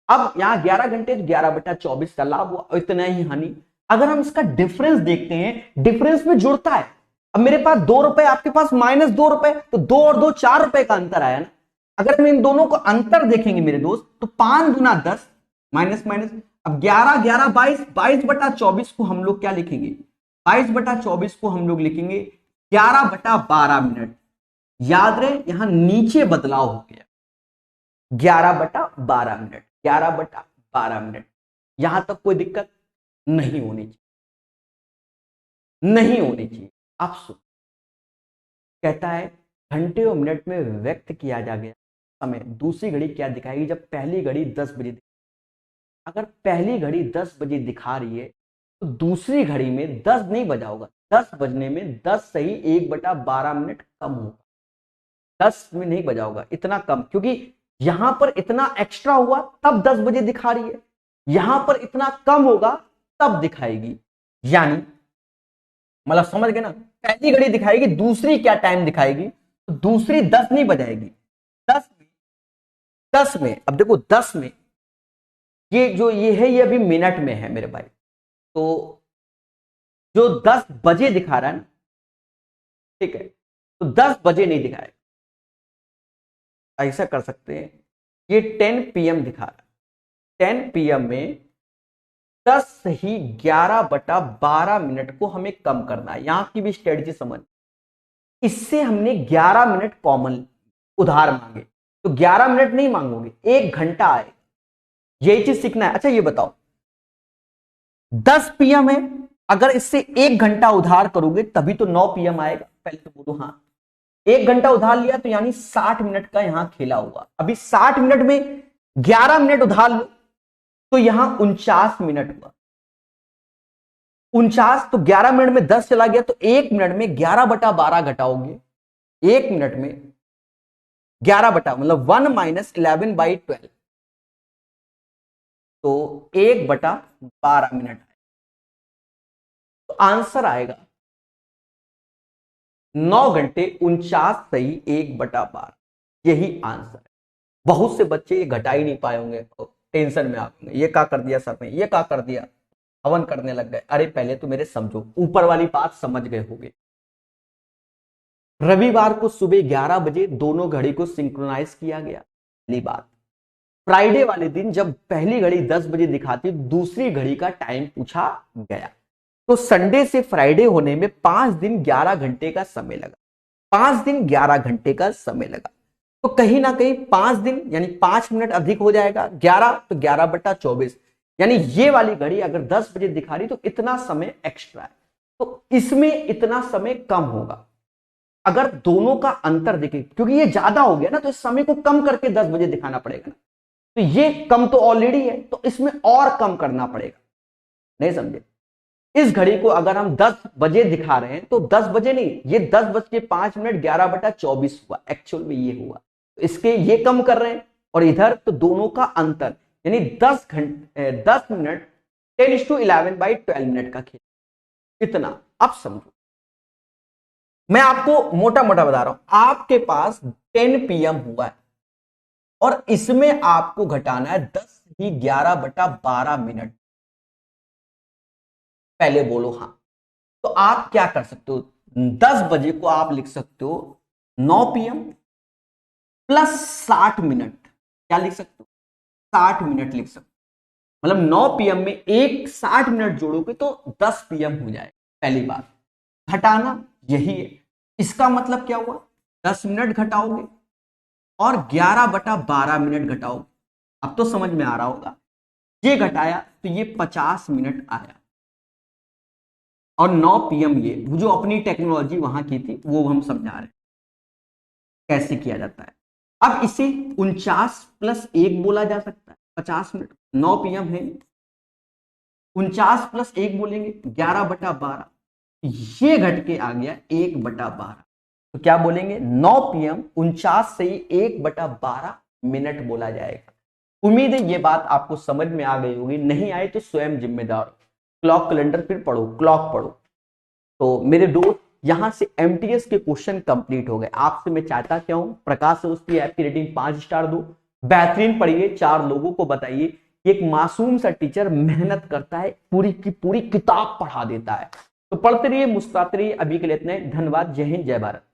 अब यहां 11 घंटे, तो 11/24 का लाभ हुआ, इतना ही हानि। अगर हम इसका डिफरेंस देखते हैं, डिफरेंस में जुड़ता है। अब मेरे पास 2 रुपए, आपके पास -2 रुपए, तो 2 और 2 4 रुपए का अंतर आया ना। अगर हम इन दोनों को अंतर देखेंगे मेरे दोस्त, तो 5 दूना 10, माइनस माइनस। अब 11 11 22, 22/24 को हम लोग क्या लिखेंगे? 22/24 को हम लोग लिखेंगे 11/12 मिनट। याद रहे, यहां नीचे बदलाव हो गया, 11/12 मिनट, 11/12 मिनट। यहां तक कोई दिक्कत नहीं होनी चाहिए, नहीं होनी चाहिए। आप सुन, कहता है घंटे और मिनट में व्यक्त किया जा गया समय दूसरी घड़ी क्या दिखाएगी? जब पहली घड़ी 10 बजे, अगर पहली घड़ी 10 बजे दिखा रही है तो दूसरी घड़ी में 10 नहीं बजा होगा, 10 बजने में 10 सही 1/12 मिनट कम होगा। 10 में नहीं बजा होगा, इतना कम, क्योंकि यहां पर इतना एक्स्ट्रा हुआ तब 10 बजे दिखा रही है, यहां पर इतना कम होगा तब दिखाएगी। यानी मतलब समझ गए ना, पहली घड़ी दिखाएगी, दूसरी क्या टाइम दिखाएगी? तो दूसरी 10 नहीं बजाएगी। 10 में अब देखो, 10 में ये जो ये है, ये अभी मिनट में है मेरे भाई। तो जो 10 बजे दिखा रहा है ना, ठीक है, तो 10 बजे नहीं दिखाएगा। ऐसा कर सकते हैं, ये 10 PM दिखा रहा है, 10 PM में 10 ही 11/12 मिनट को हमें कम करना है। यहां की भी स्ट्रेटजी समझ। इससे हमने 11 मिनट कॉमन उधार मांगे, तो 11 मिनट नहीं मांगोगे, 1 घंटा आए। यही चीज सीखना है। अच्छा ये बताओ, 10 PM है, अगर इससे 1 घंटा उधार करोगे तभी तो 9 PM आएगा। पहले तो बोलो हाँ। 1 घंटा उधार लिया तो यानी 60 मिनट का यहां खेला हुआ। अभी 60 मिनट में 11 मिनट उधार लो तो यहां 49 मिनट हुआ। 49, तो 11 मिनट में 10 चला गया, तो 1 मिनट में 11/12 घटाओगे। 1 मिनट में 11 बटा मतलब 1 - 11/12, तो 1/12 मिनट है। तो आंसर आएगा 9 घंटे 49 सही 1/12। यही आंसर है। बहुत से बच्चे ये घटा ही नहीं पाए होंगे, टेंशन में आ गए, ये क्या कर दिया सर ने, ये क्या कर दिया, हवन करने लग गए। अरे पहले तो मेरे समझो, ऊपर वाली बात समझ गए होंगे। रविवार को सुबह 11 बजे दोनों घड़ी को सिंक्रोनाइज किया गया, पहली बात। फ्राइडे वाले दिन जब पहली घड़ी 10 बजे दिखाती, दूसरी घड़ी का टाइम पूछा गया। तो संडे से फ्राइडे होने में 5 दिन 11 घंटे का समय लगा, 5 दिन 11 घंटे का समय लगा। तो कहीं ना कहीं 5 दिन यानी 5 मिनट अधिक हो जाएगा, 11 तो 11/24, यानी ये वाली घड़ी अगर 10 बजे दिखा रही तो इतना समय एक्स्ट्रा है, तो इसमें इतना समय कम होगा। अगर दोनों का अंतर देखें, क्योंकि ये ज्यादा हो गया ना, तो इस समय को कम करके 10 बजे दिखाना पड़ेगा ना, तो ये कम तो ऑलरेडी है, तो इसमें और कम करना पड़ेगा। नहीं समझे? इस घड़ी को अगर हम 10 बजे दिखा रहे हैं तो 10 बजे नहीं, ये 10:05 11/24 हुआ, एक्चुअल में ये हुआ, तो इसके ये कम कर रहे हैं। और इधर तो दोनों का अंतर यानी 10 मिनट 10:11/12 मिनट का खेल, इतना। अब समझो, मैं आपको मोटा मोटा बता रहा हूं, आपके पास 10 PM हुआ है और इसमें आपको घटाना है 10 ही 11/12 मिनट। पहले बोलो हाँ। तो आप क्या कर सकते हो, 10 बजे को आप लिख सकते हो 9 PM प्लस 60 मिनट। क्या लिख सकते हो? 60 मिनट लिख सकते हो। मतलब 9 PM में एक 60 मिनट जोड़ोगे तो 10 PM हो जाएगा। पहली बात, घटाना यही है। इसका मतलब क्या हुआ, 10 मिनट घटाओगे और 11/12 मिनट घटाओगे। अब तो समझ में आ रहा होगा, ये घटाया तो ये 50 मिनट आया, और 9 PM ये जो अपनी टेक्नोलॉजी वहां की थी वो हम समझा रहे हैं कैसे किया जाता है। अब इसे 49 + 1 बोला जा सकता है, 50 मिनट 9 PM है, 49 + 1 बोलेंगे 11/12, ये घट के आ गया 1/12। तो क्या बोलेंगे, 9 PM 49 से ही 1/12 मिनट बोला जाएगा। उम्मीद है ये बात आपको समझ में आ गई होगी, नहीं आए तो स्वयं जिम्मेदार हो। क्लॉक कैलेंडर फिर पढ़ो, क्लॉक पढ़ो। तो मेरे दोस्त, यहां से MTS के क्वेश्चन कंप्लीट हो गए। आपसे मैं चाहता क्या हूं, प्रकाश उसकी ऐप की रेटिंग 5 स्टार दो, बेहतरीन पढ़िए, 4 लोगों को बताइए कि एक मासूम सा टीचर मेहनत करता है, पूरी की पूरी किताब पढ़ा देता है। तो पढ़ते रहिए, मुस्कुराते रहिए। अभी के लिए इतना ही, धन्यवाद। जय हिंद, जय भारत।